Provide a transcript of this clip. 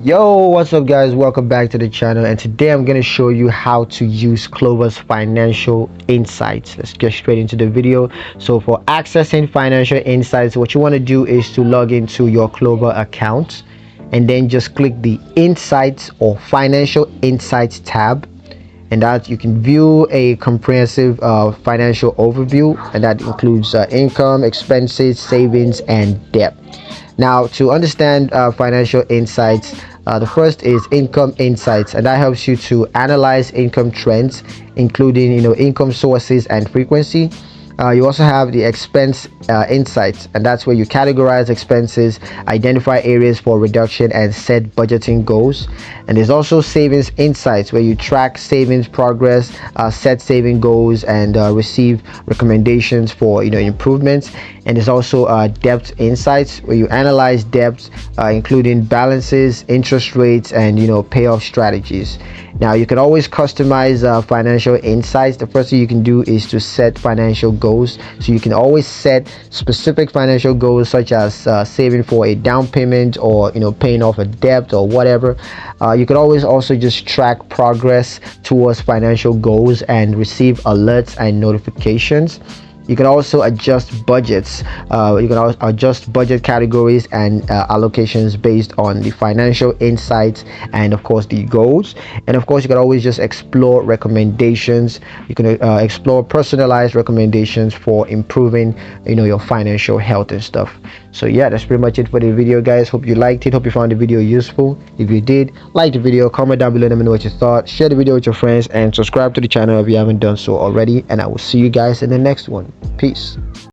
Yo, what's up guys, welcome back to the channel, and today I'm going to show you how to use Klover's financial insights. Let's get straight into the video. So for accessing financial insights, what you want to do is to log into your Klover account and then just click the insights or financial insights tab, and that you can view a comprehensive financial overview, and that includes income, expenses, savings, and debt. Now, to understand financial insights, the first is income insights, and that helps you to analyze income trends, including income sources and frequency. You also have the expense insights, and that's where you categorize expenses, identify areas for reduction, and set budgeting goals. And there's also savings insights, where you track savings progress, set saving goals, and receive recommendations for improvements. And there's also debt insights, where you analyze debts, including balances, interest rates, and payoff strategies. Now, you can always customize financial insights. The first thing you can do is to set financial goals. So you can always set specific financial goals, such as saving for a down payment, or paying off a debt, or whatever. You can always also just track progress towards financial goals and receive alerts and notifications. You can also adjust budgets. You can adjust budget categories and allocations based on the financial insights and, of course, the goals. And of course, you can always just explore recommendations. You can explore personalized recommendations for improving your financial health and stuff. So yeah, that's pretty much it for the video, guys. Hope you liked it. Hope you found the video useful. If you did, like the video, comment down below, let me know what you thought. Share the video with your friends and subscribe to the channel if you haven't done so already, and I will see you guys in the next one. Peace.